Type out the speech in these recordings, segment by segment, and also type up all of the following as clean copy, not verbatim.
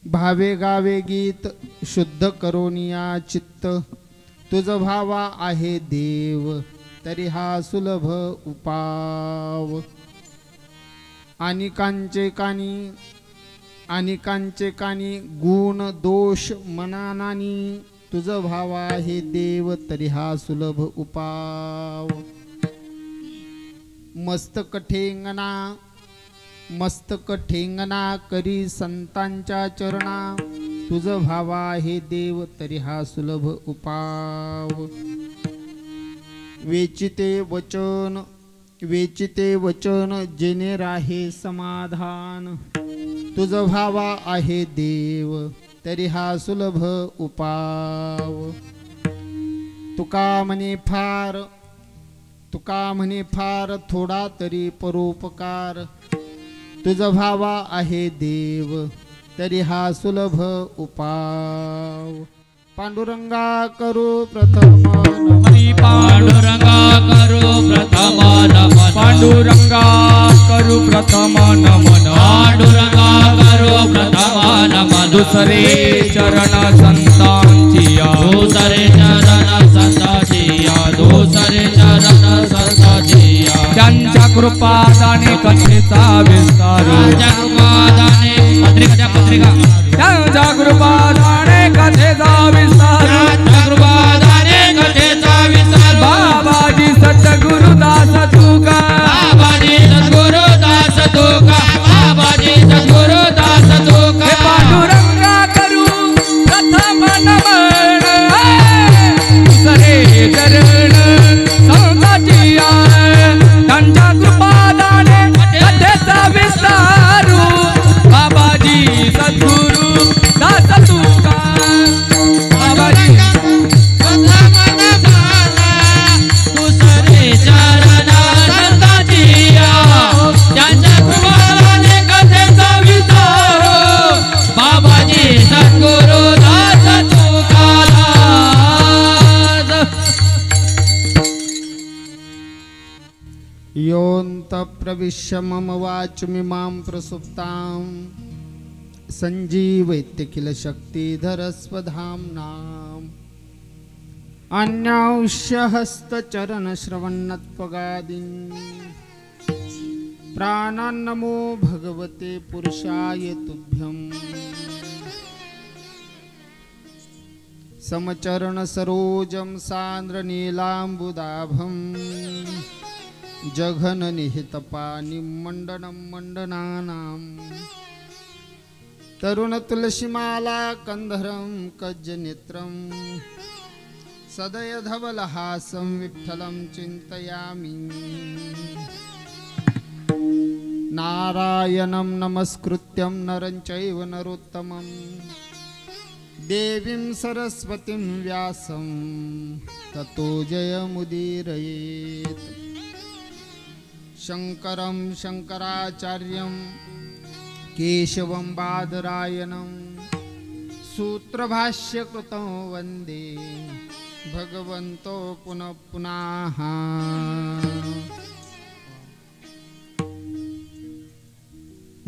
भावे गावे गीत शुद्ध करोनिया चित्त, तुझ भावा आहे देव तरी हा सुलभ उपाव। अनेकांचे कानी गुण दोष मनानानी, तुझ भावा आहे देव तरी हा सुलभ उपाव। मस्तक ठेंगणा करी संतांच्या चरणा, तुझ भावा हे देव तरी हा सुलभ उपाव। वेचिते वचन जेने राहे समाधान, तुझ भावा आहे देव तरी हा सुलभ उपाव। तुका म्हणे फार थोडा तरी परोपकार, तुझ भावा आहे देव तरी हा सुलभ उपाव। पांडुरंगा करू प्रथम नमन, पांडुरंगा करू प्रथम नमन, पांडुरंगा करू प्रथम नमन, पांडुरंगा करू प्रथम नमन। दुसरे चरण संतांचिया, दुसरे चरण संतांचिया, दुसरे चरण संतांचिया। त्यांच्या कृपादाने कथेचा विस्तार, त्यांच्या कृपादाने पत्रिका त्यांच्या कृपादाने कथेचा विस्तार, त्यांच्या कृपादाने कथेचा विस्तार। बाबाजी सद्गुरुदास तुका, बाबाजी सद्गुरुदास तुका, बाबाजी सद्गुरुदास तुका। पांडुरंगा करू प्रथम नमन, दुसरे चरण संतांचिया। त्यांच्या कृपादाने कथेचा विस्तारू, बाबाजी सद्गुरु दास तुका, बाबाजी प्रथम नमन, दुसरे चरण संतांचिया। त्यांच्या कृपादाने कथेचा विस्तारू, बाबाजी सद्गुरु दास तुका दास। योऽन्त प्रविश्य मम वाचमिमां प्रसुप्तां, संजीवयत्य किल शक्तिधरस्वधाम्नाम्। अन्यांश्य हस्तचरणश्रवणत्वगादीन्, प्राणान्नमो भगवते पुरुषाय तुभ्यम्। समचरण सरोजं सान्द्रनीलाम्बुदाभम्, जघन निहितपानिं मण्डनं मण्डनानाम्। तरुण तुलसीमाला कंधरं कज्जनेत्रं, सदय धवलहासं विठ्ठलं चिन्तयामि। नारायणं नमस्कृत्यं नरं चैव नरोत्तमं, देवीं सरस्वतीं व्यासं ततो जयमुदीरयेत्। शङ्करं शङ्कराचार्यं केशवं बादरायणं, सूत्रभाष्यकृतं वन्दे भगवन्तो पुनः पुनः।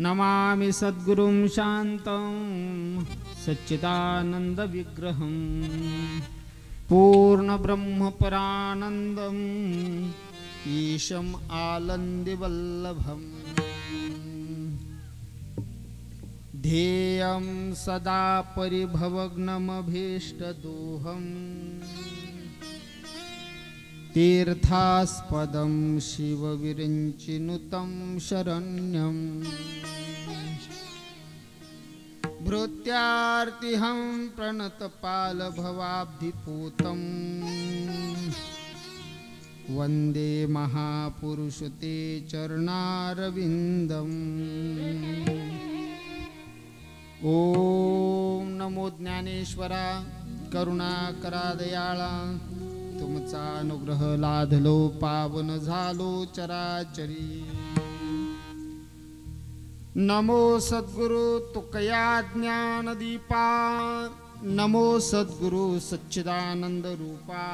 नमामि सद्गुरुं शान्तं सच्चिदानन्दविग्रहं, पूर्णब्रह्मपरानन्दम् ईशम् आनन्दिवल्लभम्। ध्येयं सदा परिभवग्नमभीष्टदोहम्, तीर्थास्पदं शिवविरिञ्चिनुतं शरण्यम्। भृत्यार्तिहं प्रणतपालभवाब्धिपूतम्, वन्दे महापुरुष ते चरणारविन्दम्। ओम नमो ज्ञानेश्वरा, करुणाकरा दयाळा, तुमचा अनुग्रह लाधलो पावन झालो चराचरी। नमो सद्गुरु तुकया ज्ञानदीपा, नमो सद्गुरु सच्चिदानंद रूपा,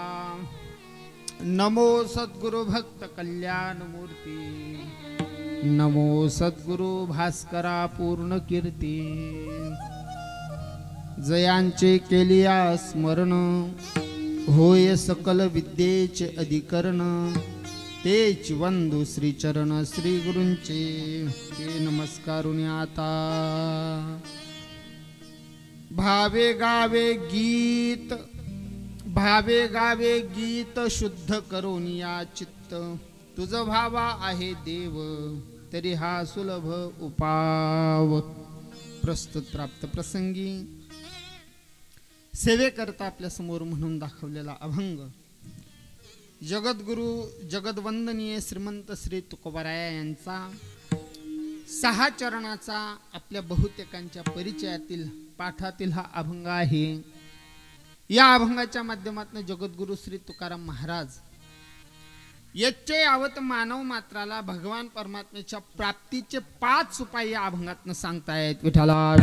नमो सद्गुरु भक्त कल्याण मूर्ती, नमो सद्गुरु भास्करा पूर्ण कीर्ती। जयांचे केलिया स्मरण होय सकल विद्येचे अधिकरण तेच वंदू श्री चरण श्री गुरूंचे ते नमस्कारुनी आता भावे गावे गीत शुद्ध करून या चित्त तुझ भावा आहे देव तरी हा सुलभ उपाव. प्रस्तुत प्राप्त प्रसंगी सेवेकरता आपल्या समोर म्हणून दाखवलेला अभंग जगद्गुरु जगदवंदनीय श्रीमंत श्री तुकोबाराया यांचा 6 चरणाचा आपल्या बहुतेकांच्या परिचयातील पाठातील हा अभंग आहे. या अभंगाच्या माध्यमातून जगद्गुरु श्री तुकाराम महाराज यच्चे यावत मानव मात्राला भगवान परमात्म्याच्या प्राप्तीचे 5 उपाय या अभंगातून सांगतायत. विठ्ठला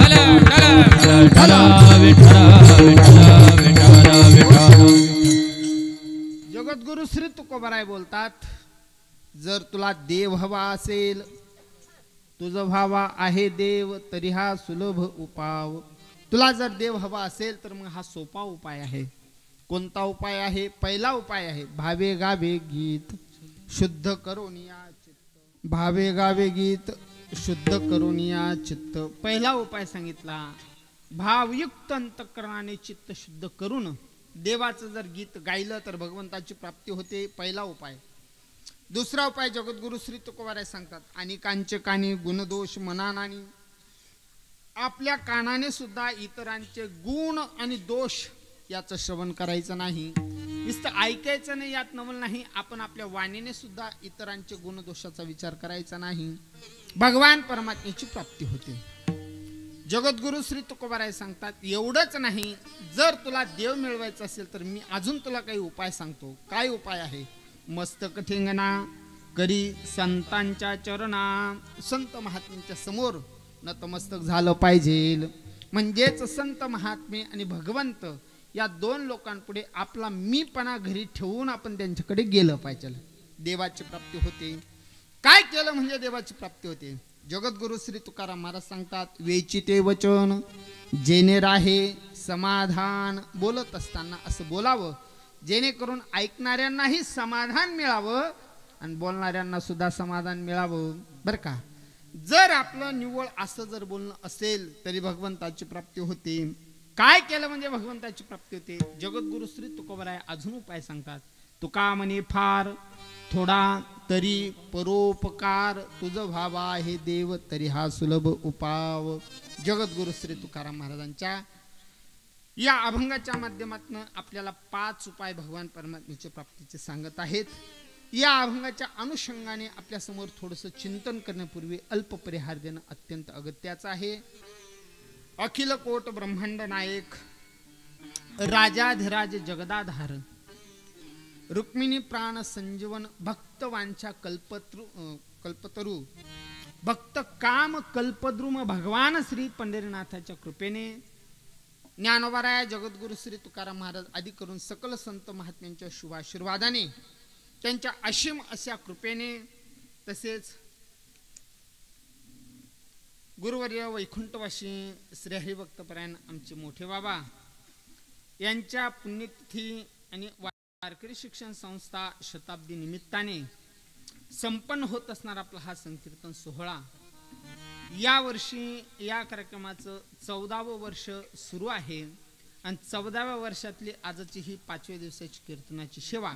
जगद्गुरु श्री तुकोबाराय बोलतात, जर तुला देव हवा असेल, तुझ भावा आहे देव तरी हा सुलभ उपाव. तुला जर देव हवा असेल तर मग हा सोपा उपाय आहे. कोणता उपाय आहे? पहिला उपाय आहे भावे गावे गीत शुद्ध करून या चित्त. भावे गावे गीत शुद्ध करून या चित्त. पहिला उपाय सांगितला, भावयुक्त अंतःकरणाने चित्त शुद्ध करून देवाचं जर गीत गायलं तर भगवंताची प्राप्ती होते. पहिला उपाय. दुसरा उपाय जगद्गुरु श्री तुकोबाराय सांगतात, आणि कांचे कानी गुणदोष मनानानी. आपल्या कानाने सुद्धा इतरांचे गुण आणि दोष याचं श्रवण करायचं नाही. नुसतं ऐकायचं नाही, यात नवल नाही. आपण आपल्या वाणीने सुद्धा इतरांचे गुणदोषाचा विचार करायचा नाही. भगवान परमात्म्याची प्राप्ती होते. जगद्गुरु श्री तुकोबाराय सांगतात, एवढंच नाही, जर तुला देव मिळवायचा असेल तर मी अजून तुला काही उपाय सांगतो. काय उपाय आहे? मस्तक ठेंगणा करी संतांच्या चरणा. संत महात्म्यांच्या समोर नतमस्तक झालं पाहिजे. म्हणजेच संत महात्मे आणि भगवंत या 2 लोकांपुढे आपला मीपणा घरी ठेवून आपण त्यांच्याकडे गेलं पाहिजे. देवाची प्राप्ती होते. काय केलं म्हणजे देवाची प्राप्ती होते? जगद्गुरु श्री तुकाराम महाराज सांगतात, वेचिते वचन जेणे राहे समाधान. बोलत असताना असं बोलावं जेणेकरून ऐकणाऱ्यांनाही समाधान मिळावं आणि बोलणाऱ्यांना सुद्धा समाधान मिळावं. बरं का? जर आपलं निव्वळ असं जर बोलणं असेल तरी भगवंताची प्राप्ती होते. काय केलं म्हणजे भगवंताची प्राप्ती होते? जगद्गुरु श्री तुकोबाराय अजून उपाय सांगतात. तुका म्हणे फार थोडा तरी परोपकार तुझ भावा हे देव तरी हा सुलभ उपाव. जगद्गुरु श्री तुकाराम महाराजांच्या या अभंगाच्या माध्यमातून आपल्याला 5 उपाय भगवान परमात्म्याच्या प्राप्तीचे सांगत आहेत. या अभंगाच्या अनुषंगाने आपल्या समोर थोडंसं चिंतन करण्यापूर्वी अल्प परिहार देणं अत्यंत अगत्याचं आहे. अखिल कोट ब्रह्मांड नायक राजाधिराज जगदाधार रुक्मिणी प्राण संजीवन भक्तवांच्या कल्पतरू भक्त काम कल्पद्रुम भगवान श्री पंढरीनाथाच्या कृपेने ज्ञानोबाराया जगद्गुरु श्री तुकाराम महाराज आदी करून सकल संत महात्म्यांच्या शुभाशीर्वादाने त्यांच्या असीम अशा कृपेने तसेच गुरुवर्य वैकुंठवासी श्री हरिभक्तपरायण आमचे मोठे बाबा यांच्या पुण्यतिथी आणि वारकरी शिक्षण संस्था शताब्दी निमित्ताने संपन्न होत असणारा आपला हा संकीर्तन सोहळा या वर्षी या कार्यक्रमाचं 14वं वर्ष सुरू आहे आणि 14व्या वर्षातली आजची ही 5व्या दिवसाची कीर्तनाची सेवा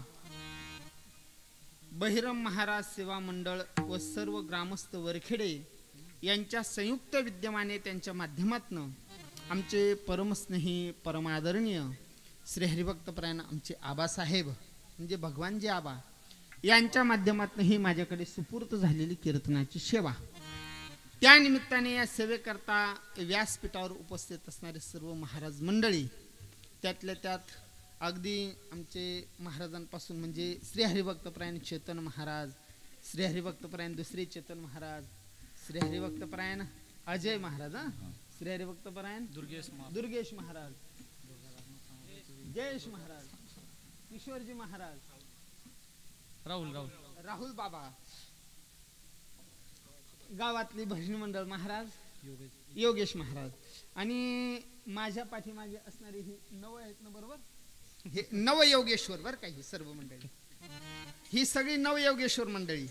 बहिरम महाराज सेवा मंडळ व सर्व ग्रामस्थ वरखेडे यांच्या संयुक्त विद्यमाने त्यांच्या माध्यमातून आमचे परमस्नेही परमादरणीय श्री हरिभक्तपरायण आमचे आबासाहेब म्हणजे भगवानजी आबा यांच्या माध्यमातून ही माझ्याकडे सुपूर्त झालेली कीर्तनाची सेवा. त्या निमित्ताने या सेवेकरता व्यासपीठावर उपस्थित असणारे सर्व महाराज मंडळी त्यातल्या त्यात अगदी आमचे महाराजांपासून म्हणजे श्री हरिभक्तपरायण चेतन महाराज, श्री हरिभक्तपरायण दुसरे चेतन महाराज, श्री हरिभक्तपरायण अजय महाराज, श्री हरिभक्तपरायण दुर्गेश महाराज, जयेश महाराज, किशोरजी महाराज, राहुल बाबा, गावातली भजनी मंडळ महाराज योगेश महाराज. आणि माझ्या पाठीमागे असणारी ही नव आहेत ना, बरोबर, हे नवयोगेश्वर बरं का, ही सर्व मंडळी, ही सगळी नवयोगेश्वर मंडळी.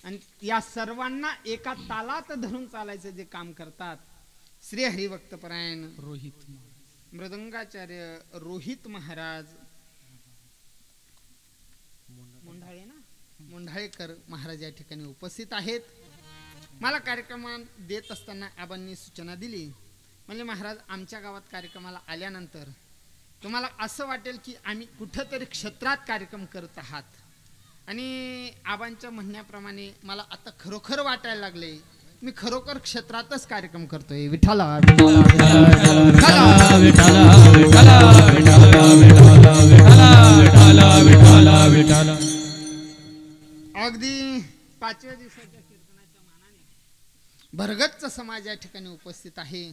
आणि या सर्वांना एका तालात धरून चालायचं जे काम करतात श्री हरिभक्तपरायण रोहित मृदंगाचार्य रोहित महाराज मुंढाळे ना, मुंढाळेकर महाराज या ठिकाणी उपस्थित आहेत. मला कार्यक्रमात देत असताना आबांनी सूचना दिली, म्हणजे महाराज आमच्या गावात कार्यक्रमाला आल्यानंतर तुम्हाला असं वाटेल की आम्ही कुठंतरी क्षेत्रात कार्यक्रम करत आहात. आणि आबांच्या म्हणण्याप्रमाणे मला आता खरोखर वाटायला लागले मी खरोखर क्षेत्रातच कार्यक्रम करतोय. विठ्ठला अगदी 5व्या दिवसाच्या कीर्तनाच्या मानाने भरगच्च समाज या ठिकाणी उपस्थित आहे.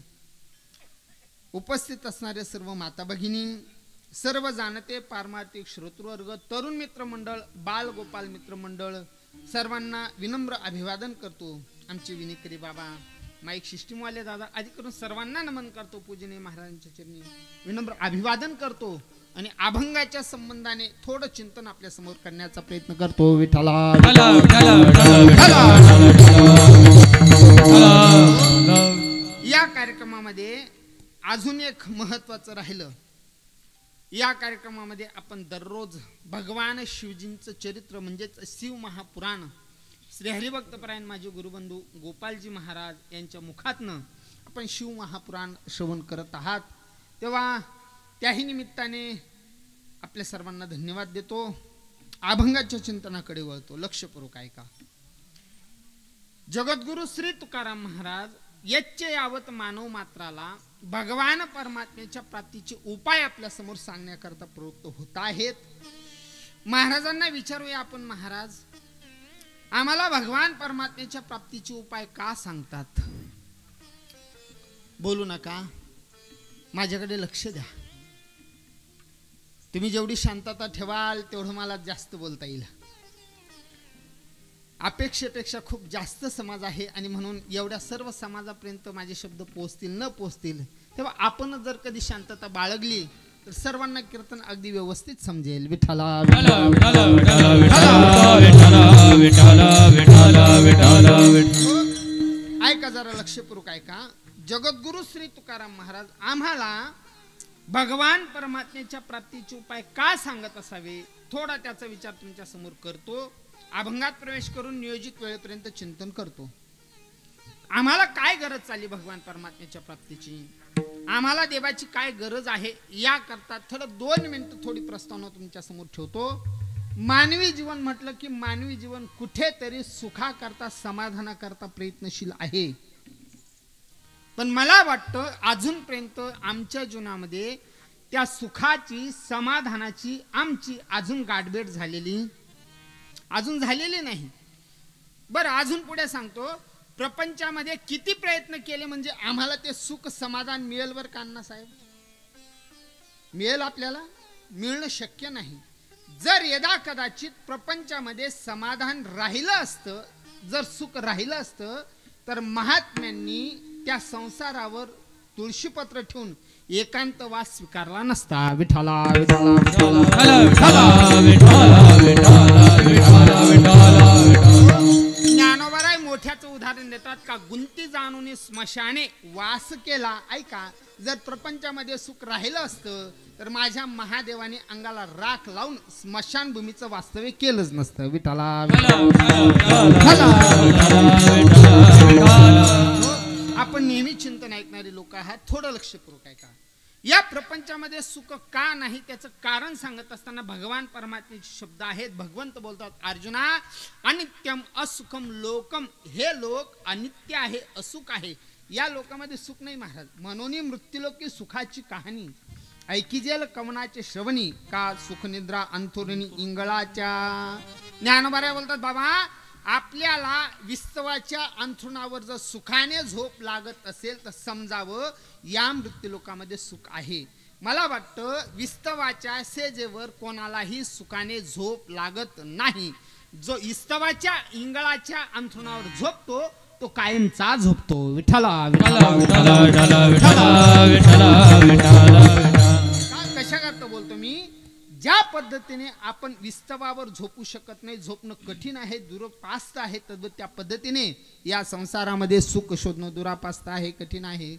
उपस्थित असणारे सर्व माता भगिनी, सर्व जाणते पारमार्थिक श्रोतृवर्ग, तरुण मित्र मंडळ, बाल गोपाल मित्र मंडळ, सर्वांना विनम्र अभिवादन करतो. आमचे विनेकरी बाबा, माईक सिस्टीमवाले दादा आदी करून सर्वांना नमन करतो. पूजनीय महाराजांच्या चरणी विनम्र अभिवादन करतो. आणि अभंगाच्या संबंधाने थोडं चिंतन आपल्या समोर करण्याचा प्रयत्न करतो. विठ्ठला या कार्यक्रमामध्ये अजून एक महत्वाचं राहिलं. या कार्यक्रमामध्ये आपण दररोज भगवान शिवजींचं चरित्र म्हणजेच शिव महापुराण श्री हरिभक्तपरायण माझे गुरुबंधू गोपालजी महाराज यांच्या मुखातनं आपण शिव महापुराण श्रवण करत आहात. तेव्हा त्याही निमित्ताने आपल्या सर्वांना धन्यवाद देतो. अभंगाच्या चिंतनाकडे वळतो. लक्षपूर्वक ऐका. जगद्गुरु श्री तुकाराम महाराज यच्चे यावत मानव मात्राला भगवान परमात्म्याच्या प्राप्तीचे उपाय आपल्या समोर सांगण्याकरता प्रवृत्त होत आहेत. महाराजांना विचारूया आपण, महाराज आम्हाला भगवान परमात्म्याच्या प्राप्तीचे उपाय का सांगतात? बोलू नका, माझ्याकडे लक्ष द्या. तुम्ही जेवढी शांतता ठेवाल तेवढं मला जास्त बोलता येईल. अपेक्षेपेक्षा खूप जास्त समाज आहे आणि म्हणून एवढ्या सर्व समाजापर्यंत माझे शब्द पोहोचतील न पोहोचतील, तेव्हा आपण जर कधी शांतता बाळगली तर सर्वांना कीर्तन अगदी व्यवस्थित समजेल. विठ्ठला ऐका, जरा लक्षपूर्वक ऐका. जगद्गुरु श्री तुकाराम महाराज आम्हाला भगवान परमात्म्याच्या प्राप्तीचे उपाय का सांगत असावे, थोडा त्याचा विचार तुमच्या समोर करतो. अभंगात प्रवेश करून नियोजित वेळेपर्यंत चिंतन करतो. आम्हाला काय गरज चालली भगवान परमात्म्याच्या प्राप्तीची, आम्हाला देवाची काय गरज आहे, या करता थोडं 2 मिनिटं थोडी प्रस्तावना तुमच्या समोर ठेवतो. मानवी जीवन म्हटलं की मानवी जीवन कुठेतरी सुखाकरता समाधानाकरता प्रयत्नशील आहे. पण मला वाटतं अजूनपर्यंत आमच्या जीवनामध्ये त्या सुखाची समाधानाची आमची अजून गाठभेट झालेली नाही. बरं, अजून पुढे सांगतो. प्रपंचामध्ये किती प्रयत्न केले म्हणजे आम्हाला ते सुख समाधान मिळेल बरं का अण्णासाहेब? मिळेल? आपल्याला मिळणं शक्य नाही. जर यदा कदाचित प्रपंचामध्ये समाधान राहिलं असतं, जर सुख राहिलं असतं, तर महात्म्यांनी त्या संसारावर तुळशीपत्र ठेवून एकांतवास स्वीकारला नसता. विठ्ठला ज्ञानोबाराय मोठ्याचं उदाहरण देतात का, गुंती जाणून स्मशाने वास केला. ऐका, जर प्रपंचामध्ये सुख राहिलं असतं तर माझ्या महादेवाने अंगाला राख लावून स्मशानभूमीचं वास्तव्य केलंच नसतं. विठ्ठला आपण नेहमी चिंतन ऐकणारे लोक आहात, थोडं लक्षपूर्वक ऐका. या प्रपंचामध्ये सुख का नाही त्याचं कारण सांगत असताना भगवान परमात्म्याचे शब्द आहेत. भगवंत बोलतात, अर्जुना अनित्यम असुखम लोकम, हे लोक अनित्य आहे, असुख आहे. या लोकांमध्ये सुख नाही महाराज. मनोनी मृत्यूलोकी सुखाची कहाणी ऐकिजेल कवनाचे श्रवणी, का सुखनिद्रा अंथुरणी इंगळाच्या. ज्ञानोबाराय बोलतात, बाबा आपल्याला विस्तवाच्या अंथरुणावर जर सुखाने झोप लागत असेल तर समजावं या मृत्यूलोकामध्ये सुख आहे. मला वाटतं विस्तवाच्या सेजेवर कोणालाही सुखाने झोप लागत नाही. जो विस्तवाच्या इंगळाच्या अंथरुणावर झोपतो तो कायमचा झोपतो. विठ्ठला विठ्ठला विठ्ठला विठ्ठला विठ्ठला विठ्ठला विठ्ठला. कशा करता बोलतो मी, ज्या पद्धतीने आपण विस्तवावर झोपू शकत नाही, झोपणं कठीण आहे, दुरापास्त आहे, तद्वत त्या पद्धतीने या संसारामध्ये सुख शोधणं दुरापास्त आहे, कठीण आहे.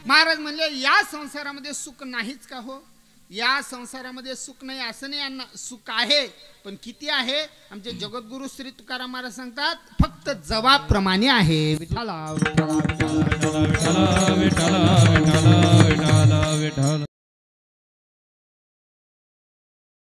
महाराज म्हणले या संसारामध्ये सुख नाहीच का हो? या संसारामध्ये सुख नाही असं नाही, यांना सुख आहे, पण किती आहे? आमचे जगद्गुरु श्री तुकाराम महाराज सांगतात, फक्त जवाप्रमाणे आहे. विठ्ठला विठ्ठला विठ्ठला विठ्ठला विठ्ठला विठ्ठला विठ्ठला विठ्ठला.